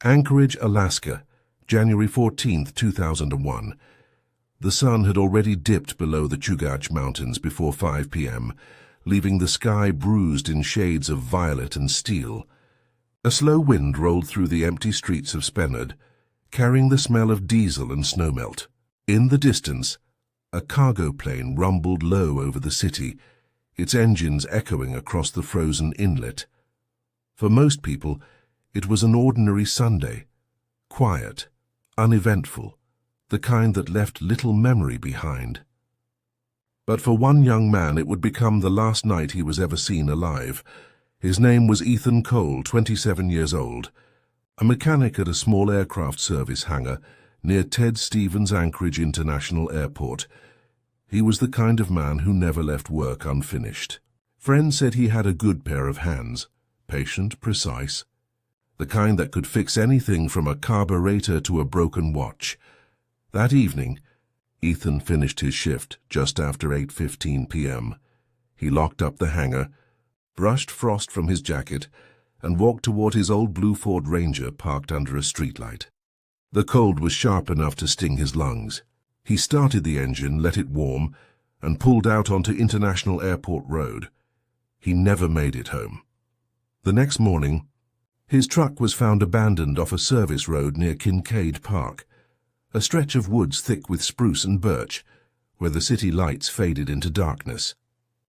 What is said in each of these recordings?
Anchorage, Alaska, January 14, 2001. The sun had already dipped below the Chugach Mountains before 5 p.m., leaving the sky bruised in shades of violet and steel. A slow wind rolled through the empty streets of Spenard, carrying the smell of diesel and snowmelt. In the distance, a cargo plane rumbled low over the city, its engines echoing across the frozen inlet. For most people, it was an ordinary Sunday, quiet, uneventful, the kind that left little memory behind. But for one young man it would become the last night he was ever seen alive. His name was Ethan Cole, 27 years old, a mechanic at a small aircraft service hangar near Ted Stevens Anchorage International Airport. He was the kind of man who never left work unfinished. Friends said he had a good pair of hands, patient, precise, the kind that could fix anything from a carburetor to a broken watch. That evening, Ethan finished his shift just after 8:15 p.m. He locked up the hangar, brushed frost from his jacket, and walked toward his old blue Ford Ranger parked under a streetlight. The cold was sharp enough to sting his lungs. He started the engine, let it warm, and pulled out onto International Airport Road. He never made it home. The next morning, his truck was found abandoned off a service road near Kincaid Park, a stretch of woods thick with spruce and birch, where the city lights faded into darkness.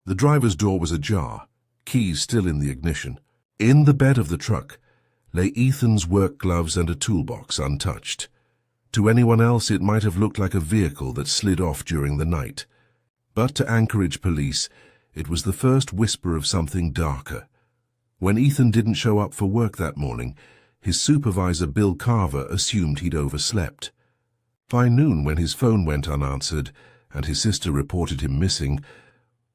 The driver's door was ajar, keys still in the ignition. In the bed of the truck lay Ethan's work gloves and a toolbox untouched. To anyone else it might have looked like a vehicle that slid off during the night. But to Anchorage police, it was the first whisper of something darker. When Ethan didn't show up for work that morning, his supervisor Bill Carver assumed he'd overslept. By noon, when his phone went unanswered and his sister reported him missing,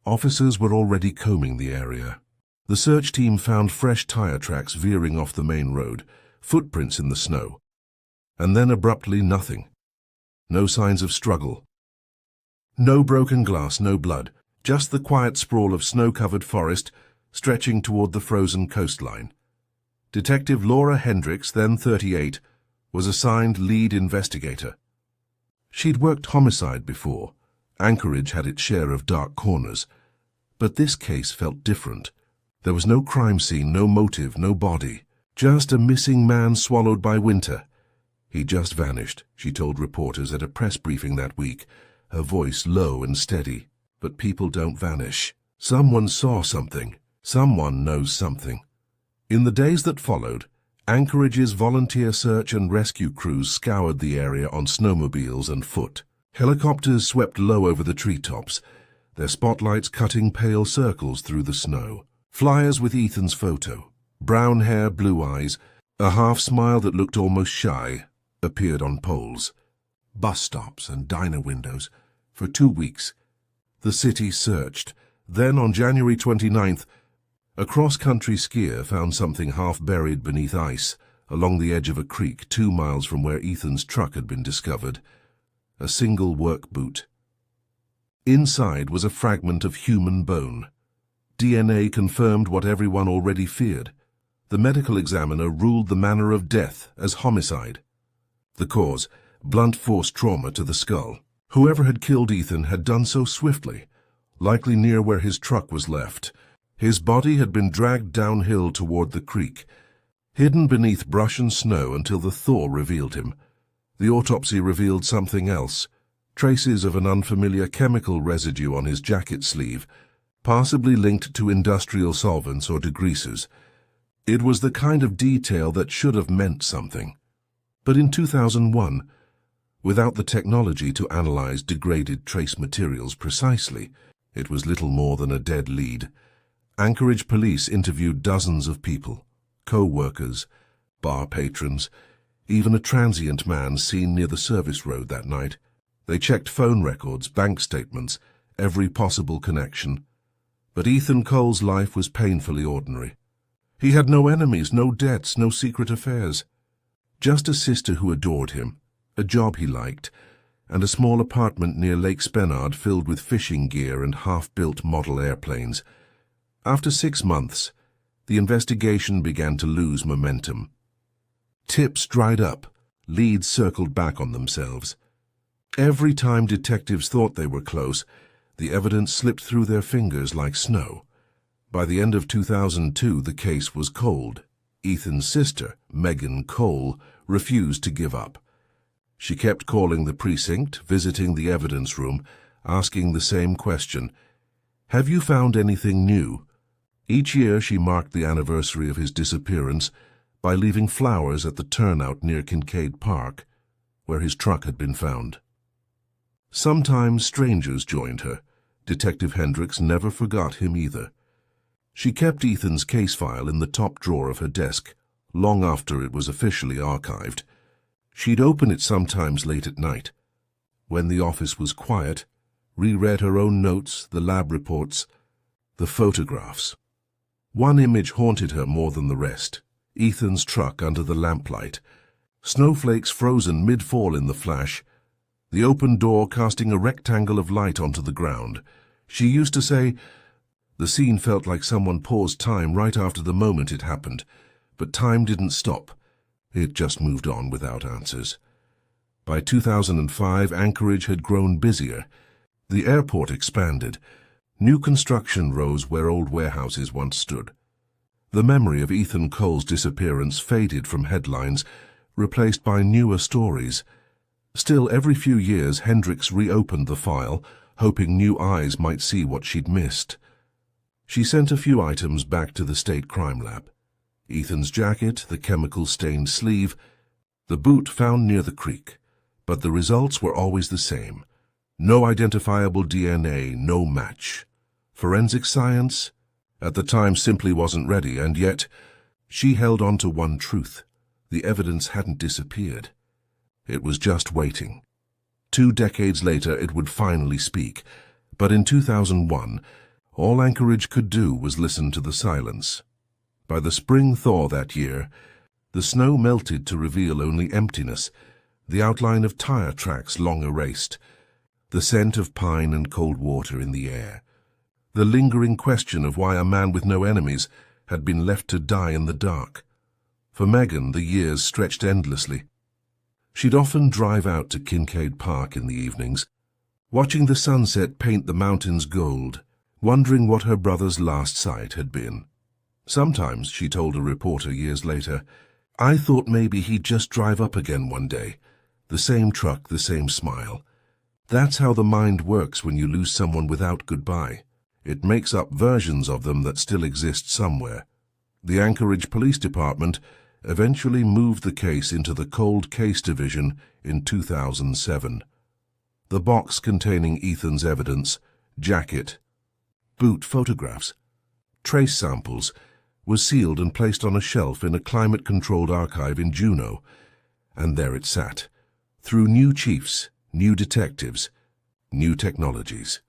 officers were already combing the area. The search team found fresh tire tracks veering off the main road, footprints in the snow, and then abruptly nothing. No signs of struggle. No broken glass, no blood, just the quiet sprawl of snow-covered forest stretching toward the frozen coastline. Detective Laura Hendricks, then 38, was assigned lead investigator. She'd worked homicide before. Anchorage had its share of dark corners. But this case felt different. There was no crime scene, no motive, no body. Just a missing man swallowed by winter. He just vanished, she told reporters at a press briefing that week, her voice low and steady. But people don't vanish. Someone saw something. Someone knows something. In the days that followed, Anchorage's volunteer search and rescue crews scoured the area on snowmobiles and foot. Helicopters swept low over the treetops, their spotlights cutting pale circles through the snow. Flyers with Ethan's photo, brown hair, blue eyes, a half-smile that looked almost shy, appeared on poles. Bus stops and diner windows. For 2 weeks, the city searched. Then, on January 29th, a cross-country skier found something half-buried beneath ice along the edge of a creek 2 miles from where Ethan's truck had been discovered. A single work boot. Inside was a fragment of human bone. DNA confirmed what everyone already feared. The medical examiner ruled the manner of death as homicide. The cause, blunt force trauma to the skull. Whoever had killed Ethan had done so swiftly, likely near where his truck was left. His body had been dragged downhill toward the creek, hidden beneath brush and snow until the thaw revealed him. The autopsy revealed something else, traces of an unfamiliar chemical residue on his jacket sleeve, possibly linked to industrial solvents or degreasers. It was the kind of detail that should have meant something. But in 2001, without the technology to analyze degraded trace materials precisely, it was little more than a dead lead. Anchorage police interviewed dozens of people, co-workers, bar patrons, even a transient man seen near the service road that night. They checked phone records, bank statements, every possible connection. But Ethan Cole's life was painfully ordinary. He had no enemies, no debts, no secret affairs. Just a sister who adored him, a job he liked, and a small apartment near Lake Spenard filled with fishing gear and half-built model airplanes. After 6 months, the investigation began to lose momentum. Tips dried up, leads circled back on themselves. Every time detectives thought they were close, the evidence slipped through their fingers like snow. By the end of 2002, the case was cold. Ethan's sister, Megan Cole, refused to give up. She kept calling the precinct, visiting the evidence room, asking the same question, "Have you found anything new?" Each year she marked the anniversary of his disappearance by leaving flowers at the turnout near Kincaid Park, where his truck had been found. Sometimes strangers joined her. Detective Hendricks never forgot him either. She kept Ethan's case file in the top drawer of her desk, long after it was officially archived. She'd open it sometimes late at night. When the office was quiet, reread her own notes, the lab reports, the photographs. One image haunted her more than the rest: Ethan's truck under the lamplight, snowflakes frozen mid-fall in the flash, the open door casting a rectangle of light onto the ground. She used to say, "The scene felt like someone paused time right after the moment it happened, but time didn't stop. It just moved on without answers." By 2005, Anchorage had grown busier. The airport expanded. New construction rose where old warehouses once stood. The memory of Ethan Cole's disappearance faded from headlines, replaced by newer stories. Still, every few years, Hendricks reopened the file, hoping new eyes might see what she'd missed. She sent a few items back to the state crime lab. Ethan's jacket, the chemical-stained sleeve, the boot found near the creek. But the results were always the same. No identifiable DNA, no match. Forensic science, at the time, simply wasn't ready, and yet she held on to one truth: the evidence hadn't disappeared. It was just waiting. 2 decades later, it would finally speak. But in 2001, all Anchorage could do was listen to the silence. By the spring thaw that year, the snow melted to reveal only emptiness, the outline of tire tracks long erased, the scent of pine and cold water in the air, the lingering question of why a man with no enemies had been left to die in the dark. For Megan, the years stretched endlessly. She'd often drive out to Kincaid Park in the evenings, watching the sunset paint the mountains gold, wondering what her brother's last sight had been. Sometimes, she told a reporter years later, "I thought maybe he'd just drive up again one day. The same truck, the same smile." That's how the mind works when you lose someone without goodbye. It makes up versions of them that still exist somewhere. The Anchorage Police Department eventually moved the case into the Cold Case Division in 2007. The box containing Ethan's evidence, jacket, boot photographs, trace samples, was sealed and placed on a shelf in a climate-controlled archive in Juneau. And there it sat, through new chiefs, new detectives, new technologies,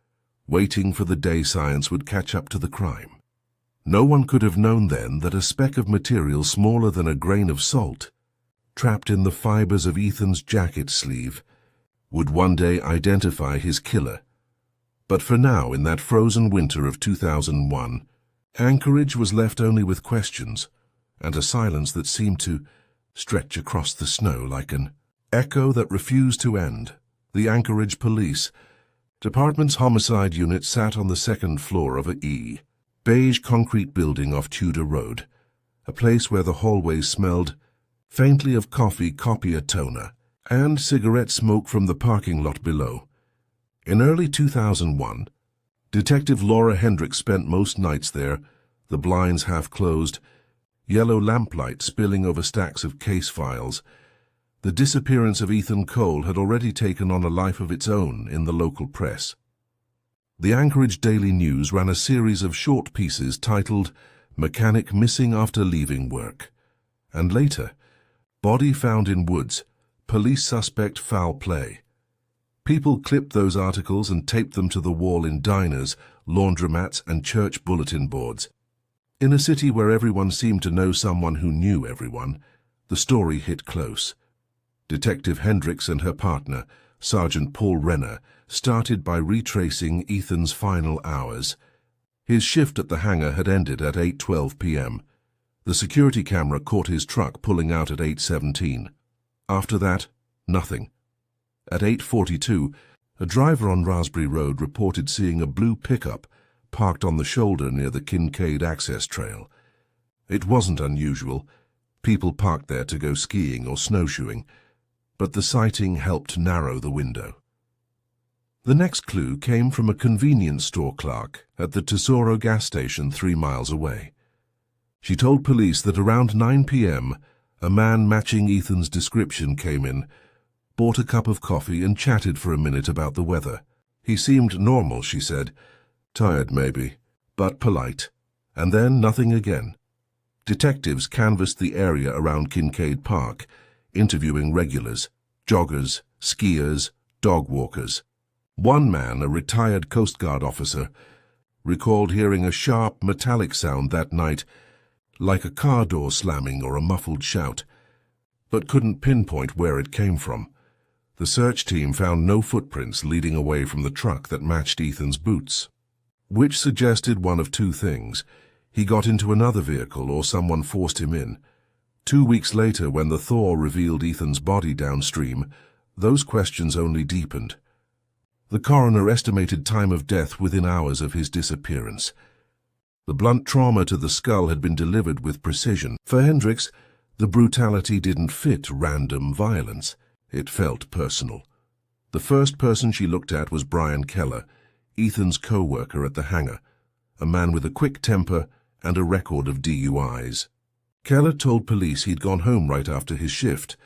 waiting for the day science would catch up to the crime. No one could have known then that a speck of material smaller than a grain of salt, trapped in the fibers of Ethan's jacket sleeve, would one day identify his killer. But for now, in that frozen winter of 2001, Anchorage was left only with questions, and a silence that seemed to stretch across the snow like an echo that refused to end. The Anchorage Police Department's homicide unit sat on the second floor of a beige concrete building off Tudor Road, a place where the hallways smelled faintly of coffee, copier toner, and cigarette smoke from the parking lot below. In early 2001, Detective Laura Hendricks spent most nights there, the blinds half closed, yellow lamplight spilling over stacks of case files. The disappearance of Ethan Cole had already taken on a life of its own in the local press. The Anchorage Daily News ran a series of short pieces titled "Mechanic Missing After Leaving Work," and later, "Body Found in Woods, Police Suspect Foul Play." People clipped those articles and taped them to the wall in diners, laundromats, and church bulletin boards. In a city where everyone seemed to know someone who knew everyone, the story hit close. Detective Hendricks and her partner, Sergeant Paul Renner, started by retracing Ethan's final hours. His shift at the hangar had ended at 8:12 p.m. The security camera caught his truck pulling out at 8:17. After that, nothing. At 8:42, a driver on Raspberry Road reported seeing a blue pickup parked on the shoulder near the Kincaid access trail. It wasn't unusual. People parked there to go skiing or snowshoeing, but the sighting helped narrow the window. The next clue came from a convenience store clerk at the Tesoro gas station 3 miles away. She told police that around 9 p.m., a man matching Ethan's description came in, bought a cup of coffee and chatted for a minute about the weather. He seemed normal, she said. Tired, maybe, but polite. And then nothing again. Detectives canvassed the area around Kincaid Park, interviewing regulars, joggers, skiers, dog walkers. One man, a retired Coast Guard officer, recalled hearing a sharp, metallic sound that night, like a car door slamming or a muffled shout, but couldn't pinpoint where it came from. The search team found no footprints leading away from the truck that matched Ethan's boots, which suggested one of two things. He got into another vehicle or someone forced him in. 2 weeks later, when the thaw revealed Ethan's body downstream, those questions only deepened. The coroner estimated time of death within hours of his disappearance. The blunt trauma to the skull had been delivered with precision. For Hendricks, the brutality didn't fit random violence. It felt personal. The first person she looked at was Brian Keller, Ethan's co-worker at the hangar, a man with a quick temper and a record of DUIs. Keller told police he'd gone home right after his shift,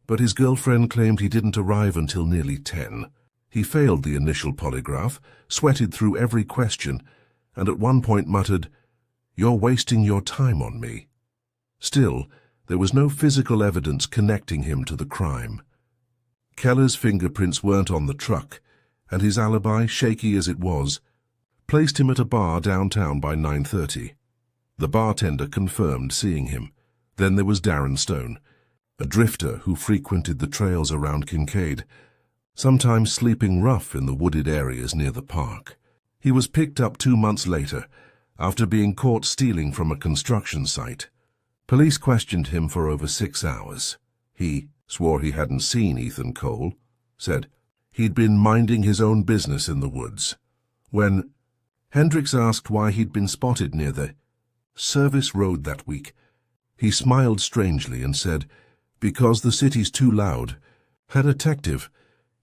but his girlfriend claimed he didn't arrive until nearly 10. He failed the initial polygraph, sweated through every question, and at one point muttered, "You're wasting your time on me." Still, there was no physical evidence connecting him to the crime. Keller's fingerprints weren't on the truck, and his alibi, shaky as it was, placed him at a bar downtown by 9:30. The bartender confirmed seeing him. Then there was Darren Stone, a drifter who frequented the trails around Kincaid, sometimes sleeping rough in the wooded areas near the park. He was picked up 2 months later, after being caught stealing from a construction site. Police questioned him for over 6 hours. He swore he hadn't seen Ethan Cole, said he'd been minding his own business in the woods. When Hendricks asked why he'd been spotted near the service road that week, he smiled strangely and said, "Because the city's too loud." A detective.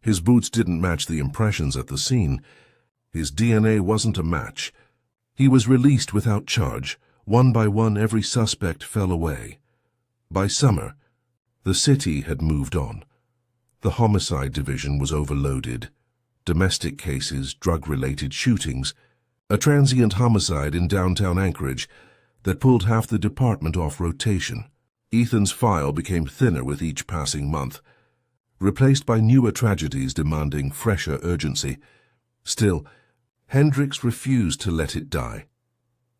His boots didn't match the impressions at the scene. His DNA wasn't a match. He was released without charge. One by one, every suspect fell away. By summer, the city had moved on. The homicide division was overloaded. Domestic cases, drug-related shootings, a transient homicide in downtown Anchorage that pulled half the department off rotation. Ethan's file became thinner with each passing month, replaced by newer tragedies demanding fresher urgency. Still, Hendricks refused to let it die.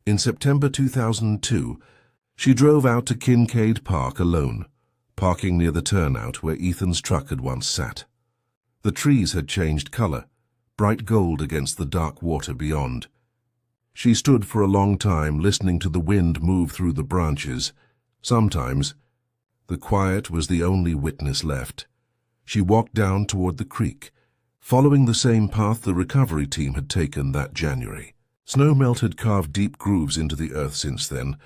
In September 2002, she drove out to Kincaid Park alone, parking near the turnout where Ethan's truck had once sat. The trees had changed color, bright gold against the dark water beyond. She stood for a long time, listening to the wind move through the branches. Sometimes, the quiet was the only witness left. She walked down toward the creek, following the same path the recovery team had taken that January. Snowmelt had carved deep grooves into the earth since then,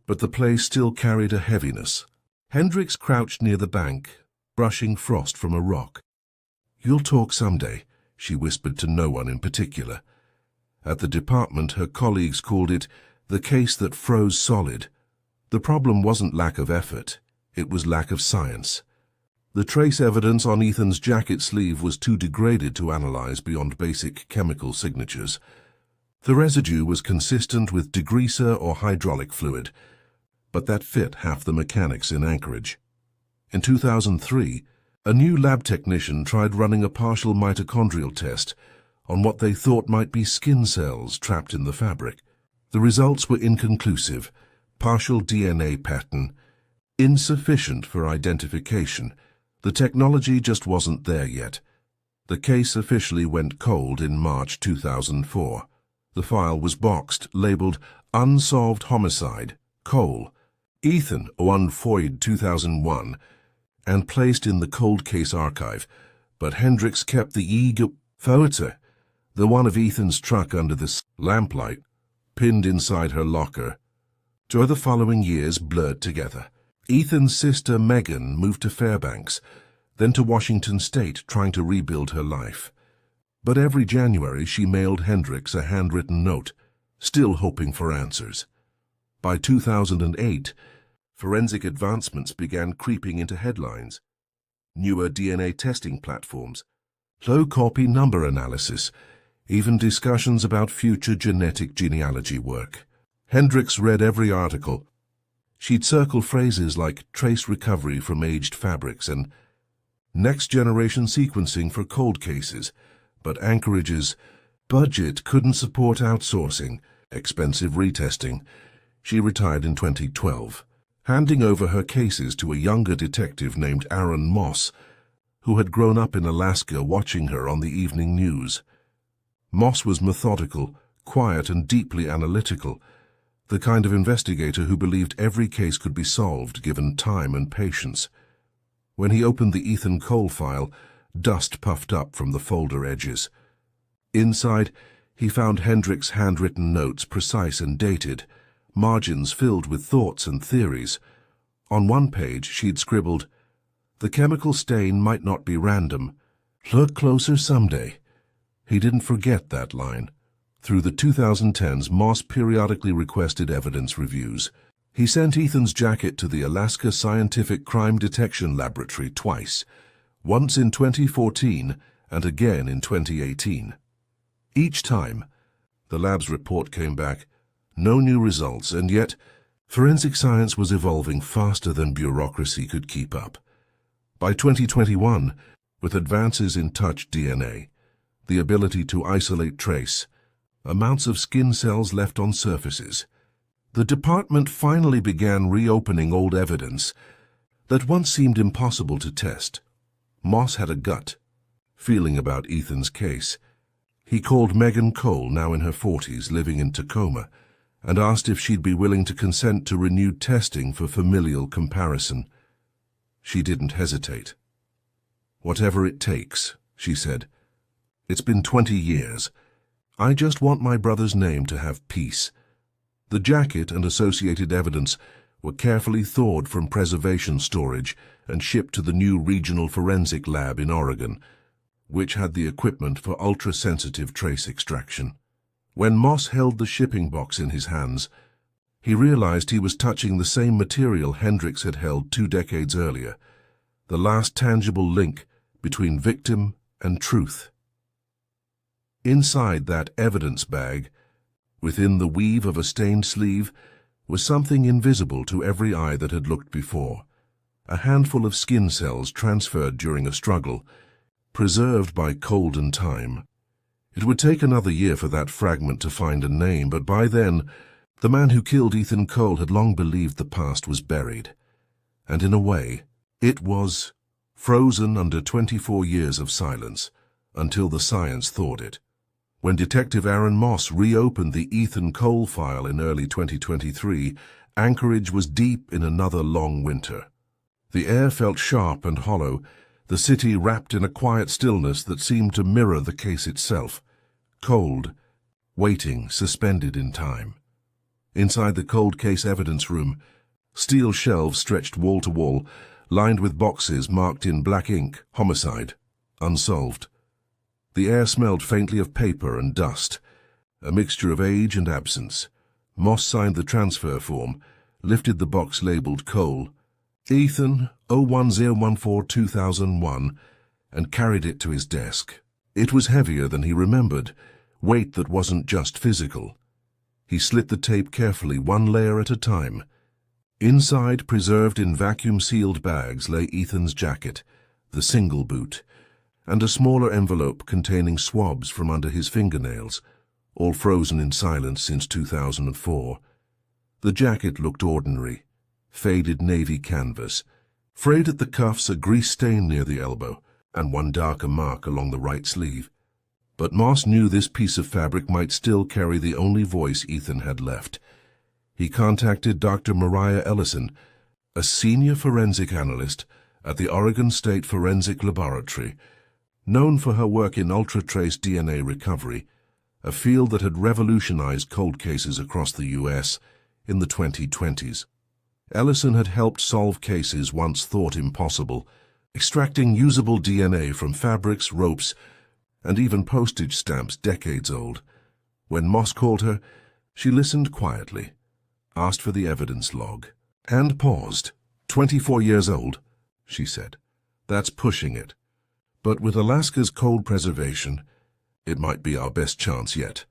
but the place still carried a heaviness. Hendricks crouched near the bank, brushing frost from a rock. "You'll talk someday," she whispered to no one in particular. At the department, her colleagues called it the case that froze solid. The problem wasn't lack of effort, it was lack of science. The trace evidence on Ethan's jacket sleeve was too degraded to analyze beyond basic chemical signatures. The residue was consistent with degreaser or hydraulic fluid, but that fit half the mechanics in Anchorage. In 2003, a new lab technician tried running a partial mitochondrial test on what they thought might be skin cells trapped in the fabric. The results were inconclusive, partial DNA pattern, insufficient for identification. The technology just wasn't there yet. The case officially went cold in March 2004. The file was boxed, labeled Unsolved Homicide, Cole, Ethan, unsolved 2001, and placed in the cold case archive, but Hendricks kept the eager photo, the one of Ethan's truck under the lamplight, pinned inside her locker. So the following years blurred together. Ethan's sister Megan moved to Fairbanks, then to Washington State, trying to rebuild her life. But every January she mailed Hendricks a handwritten note, still hoping for answers. By 2008, forensic advancements began creeping into headlines. Newer DNA testing platforms, low copy number analysis, even discussions about future genetic genealogy work. Hendricks read every article. She'd circle phrases like trace recovery from aged fabrics and next-generation sequencing for cold cases, but Anchorage's budget couldn't support outsourcing, expensive retesting. She retired in 2012, handing over her cases to a younger detective named Aaron Moss, who had grown up in Alaska watching her on the evening news. Moss was methodical, quiet, and deeply analytical, the kind of investigator who believed every case could be solved given time and patience. When he opened the Ethan Cole file, dust puffed up from the folder edges. Inside, he found Hendricks' handwritten notes, precise and dated, margins filled with thoughts and theories. On one page, she'd scribbled, "The chemical stain might not be random. Look closer someday." He didn't forget that line. Through the 2010s, Moss periodically requested evidence reviews. He sent Ethan's jacket to the Alaska Scientific Crime Detection Laboratory twice, once in 2014 and again in 2018. Each time, the lab's report came back, no new results, and yet forensic science was evolving faster than bureaucracy could keep up. By 2021, with advances in touch DNA, the ability to isolate trace, amounts of skin cells left on surfaces, the department finally began reopening old evidence that once seemed impossible to test. Moss had a gut feeling about Ethan's case. He called Megan Cole, now in her 40s, living in Tacoma, and asked if she'd be willing to consent to renewed testing for familial comparison. She didn't hesitate. "Whatever it takes," she said. "It's been 20 years. I just want my brother's name to have peace." The jacket and associated evidence were carefully thawed from preservation storage and shipped to the new regional forensic lab in Oregon, which had the equipment for ultra-sensitive trace extraction. When Moss held the shipping box in his hands, he realized he was touching the same material Hendricks had held 2 decades earlier, the last tangible link between victim and truth. Inside that evidence bag, within the weave of a stained sleeve, was something invisible to every eye that had looked before. A handful of skin cells transferred during a struggle, preserved by cold and time. It would take another year for that fragment to find a name, but by then, the man who killed Ethan Cole had long believed the past was buried. And in a way, it was frozen under 24 years of silence, until the science thawed it. When Detective Aaron Moss reopened the Ethan Cole file in early 2023, Anchorage was deep in another long winter. The air felt sharp and hollow, the city wrapped in a quiet stillness that seemed to mirror the case itself. Cold, waiting, suspended in time. Inside the cold case evidence room, steel shelves stretched wall to wall, lined with boxes marked in black ink, "Homicide, Unsolved." The air smelled faintly of paper and dust, a mixture of age and absence. Moss signed the transfer form, lifted the box labeled Cole, Ethan 01014-2001, and carried it to his desk. It was heavier than he remembered, weight that wasn't just physical. He slit the tape carefully, one layer at a time. Inside, preserved in vacuum-sealed bags, lay Ethan's jacket, the single boot, and a smaller envelope containing swabs from under his fingernails, all frozen in silence since 2004. The jacket looked ordinary, faded navy canvas, frayed at the cuffs, a grease stain near the elbow, and one darker mark along the right sleeve. But Moss knew this piece of fabric might still carry the only voice Ethan had left. He contacted Dr. Mariah Ellison, a senior forensic analyst at the Oregon State Forensic Laboratory, known for her work in ultra-trace DNA recovery, a field that had revolutionized cold cases across the U.S. in the 2020s. Ellison had helped solve cases once thought impossible, extracting usable DNA from fabrics, ropes, and even postage stamps decades old. When Moss called her, she listened quietly, asked for the evidence log, and paused. 24 years old, she said. That's pushing it. But with Alaska's cold preservation, it might be our best chance yet.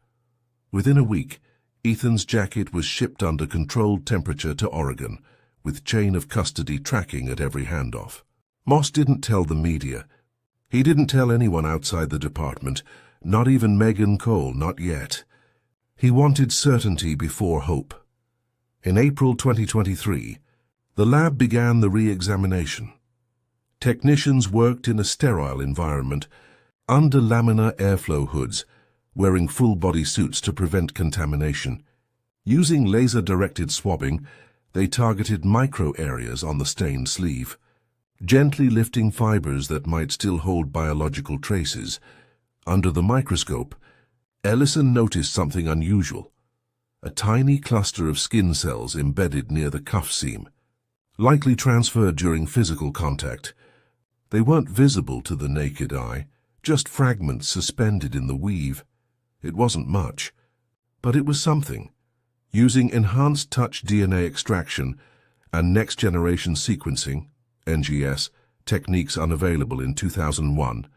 Within a week, Ethan's jacket was shipped under controlled temperature to Oregon, with chain of custody tracking at every handoff. Moss didn't tell the media. He didn't tell anyone outside the department, not even Megan Cole, not yet. He wanted certainty before hope. In April 2023, the lab began the re-examination. Technicians worked in a sterile environment, under laminar airflow hoods, wearing full-body suits to prevent contamination. Using laser-directed swabbing, they targeted micro areas on the stained sleeve, gently lifting fibers that might still hold biological traces. Under the microscope, Ellison noticed something unusual: a tiny cluster of skin cells embedded near the cuff seam, likely transferred during physical contact. They weren't visible to the naked eye, just fragments suspended in the weave. It wasn't much, but it was something. Using enhanced touch DNA extraction and next-generation sequencing, NGS, techniques unavailable in 2001,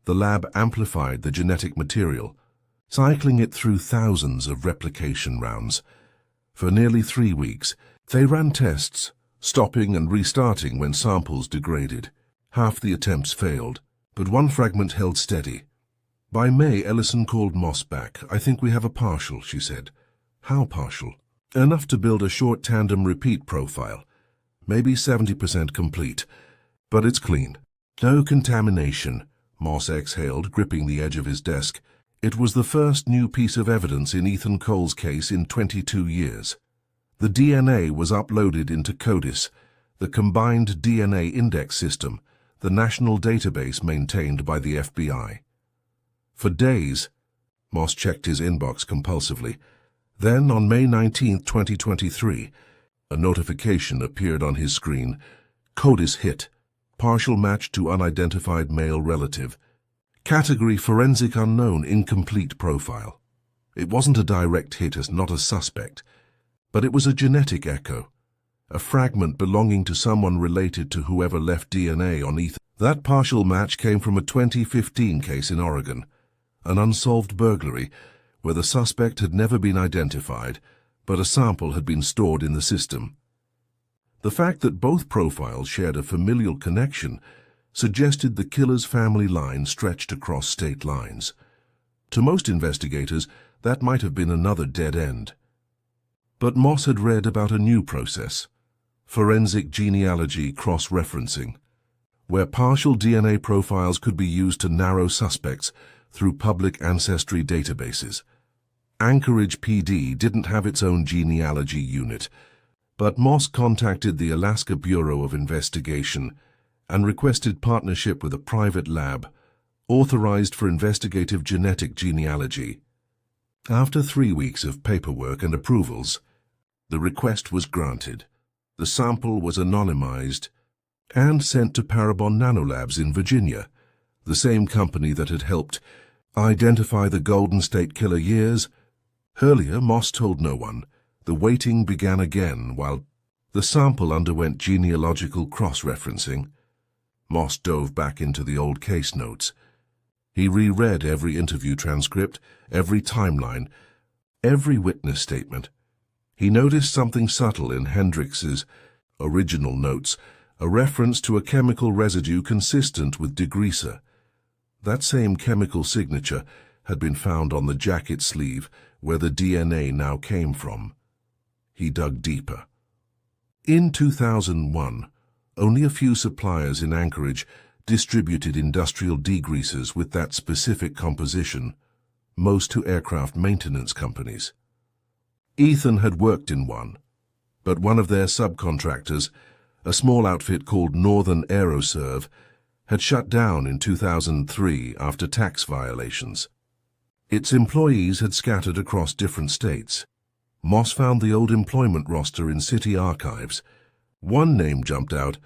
the lab amplified the genetic material, cycling it through thousands of replication rounds. For nearly 3 weeks, they ran tests, stopping and restarting when samples degraded. Half the attempts failed, but one fragment held steady. By May, Ellison called Moss back. "I think we have a partial," she said. "How partial?" "Enough to build a short tandem repeat profile. Maybe 70% complete, but it's clean. No contamination," Moss exhaled, gripping the edge of his desk. It was the first new piece of evidence in Ethan Cole's case in 22 years. The DNA was uploaded into CODIS, the Combined DNA Index System, the national database maintained by the FBI. For days, Moss checked his inbox compulsively. Then, on May 19, 2023, a notification appeared on his screen. CODIS hit. Partial match to unidentified male relative. Category forensic unknown, incomplete profile. It wasn't a direct hit as not a suspect, but it was a genetic echo, a fragment belonging to someone related to whoever left DNA on Ethan. That partial match came from a 2015 case in Oregon, an unsolved burglary where the suspect had never been identified, but a sample had been stored in the system. The fact that both profiles shared a familial connection suggested the killer's family line stretched across state lines. To most investigators, that might have been another dead end. But Moss had read about a new process, forensic genealogy cross-referencing, where partial DNA profiles could be used to narrow suspects through public ancestry databases. Anchorage PD didn't have its own genealogy unit, but Moss contacted the Alaska Bureau of Investigation and requested partnership with a private lab authorized for investigative genetic genealogy. After 3 weeks of paperwork and approvals, the request was granted. The sample was anonymized and sent to Parabon Nanolabs in Virginia, the same company that had helped identify the Golden State Killer years earlier. Moss told no one. The waiting began again while the sample underwent genealogical cross-referencing. Moss dove back into the old case notes. He reread every interview transcript, every timeline, every witness statement. He noticed something subtle in Hendrix's original notes, a reference to a chemical residue consistent with degreaser. That same chemical signature had been found on the jacket sleeve where the DNA now came from. He dug deeper. In 2001, only a few suppliers in Anchorage distributed industrial degreasers with that specific composition, most to aircraft maintenance companies. Ethan had worked in one, But one of their subcontractors, a small outfit called Northern Aeroserve, had shut down in 2003 after tax violations. Its employees had scattered across different states. Moss found the old employment roster in city archives. One name jumped out: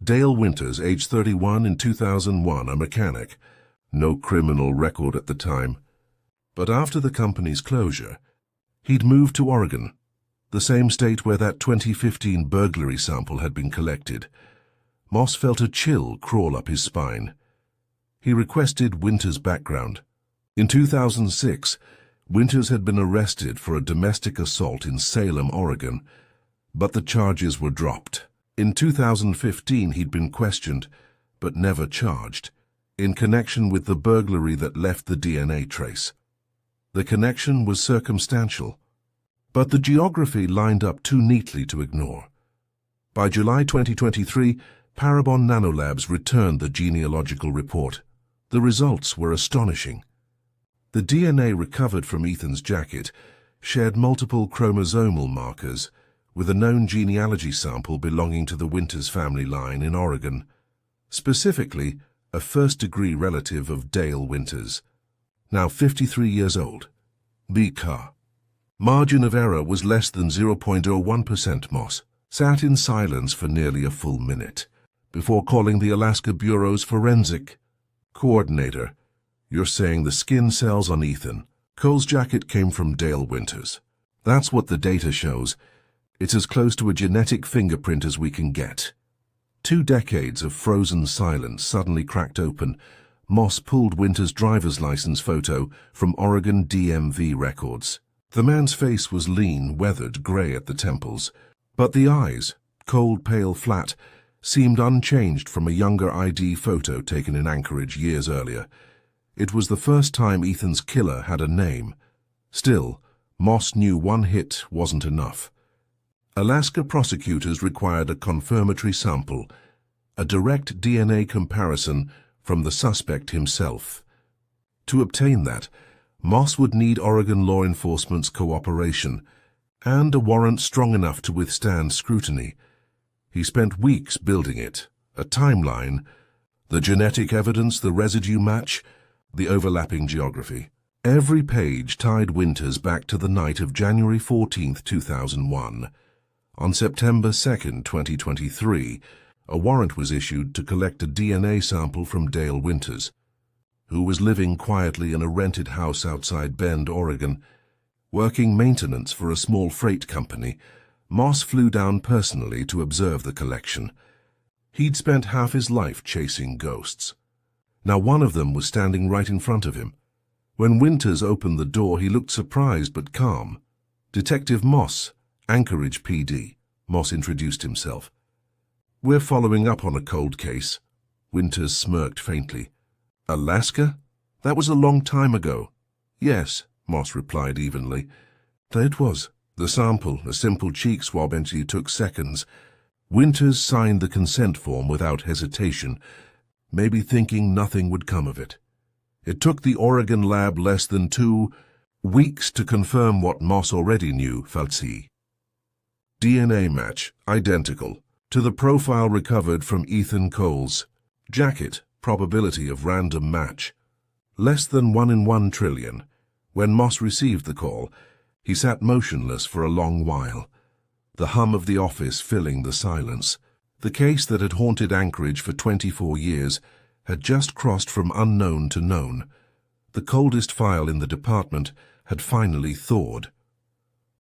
Dale Winters, age 31, in 2001, a mechanic. No criminal record at the time. But after the company's closure, he'd moved to Oregon, the same state where that 2015 burglary sample had been collected. Moss felt a chill crawl up his spine. He requested Winters' background. In 2006, Winters had been arrested for a domestic assault in Salem, Oregon, but the charges were dropped. In 2015, he'd been questioned, but never charged, in connection with the burglary that left the DNA trace. The connection was circumstantial, but the geography lined up too neatly to ignore. By July 2023, Parabon Nanolabs returned the genealogical report. The results were astonishing. The DNA recovered from Ethan's jacket shared multiple chromosomal markers with a known genealogy sample belonging to the Winters family line in Oregon, specifically a first-degree relative of Dale Winters, now 53 years old, B-Car. Margin of error was less than 0.01%. Moss sat in silence for nearly a full minute before calling the Alaska Bureau's forensic coordinator. "You're saying the skin cells on Ethan Cole's jacket came from Dale Winters. That's what the data shows. It's as close to a genetic fingerprint as we can get." 2 decades of frozen silence suddenly cracked open. Moss pulled Winters' driver's license photo from Oregon DMV records. The man's face was lean, weathered, gray at the temples, but the eyes, cold, pale, flat, seemed unchanged from a younger ID photo taken in Anchorage years earlier. It was the first time Ethan's killer had a name. Still, Moss knew one hit wasn't enough. Alaska prosecutors required a confirmatory sample, a direct DNA comparison from the suspect himself. To obtain that, Moss would need Oregon law enforcement's cooperation and a warrant strong enough to withstand scrutiny. He spent weeks building it, a timeline, the genetic evidence, the residue match, the overlapping geography. Every page tied Winters back to the night of January 14, 2001. On September 2, 2023, a warrant was issued to collect a DNA sample from Dale Winters, who was living quietly in a rented house outside Bend, Oregon. Working maintenance for a small freight company, Moss flew down personally to observe the collection. He'd spent half his life chasing ghosts. Now one of them was standing right in front of him. When Winters opened the door, he looked surprised but calm. "Detective Moss, Anchorage PD," Moss introduced himself. "We're following up on a cold case." Winters smirked faintly. "Alaska? That was a long time ago." "Yes," Moss replied evenly. "It was. The sample, a simple cheek swab entry, took seconds." Winters signed the consent form without hesitation, maybe thinking nothing would come of it. It took the Oregon lab less than 2 weeks to confirm what Moss already knew, felt he. DNA match, identical, to the profile recovered from Ethan Cole's jacket, probability of random match. Less than 1 in 1 trillion. When Moss received the call, he sat motionless for a long while, the hum of the office filling the silence. The case that had haunted Anchorage for 24 years had just crossed from unknown to known. The coldest file in the department had finally thawed.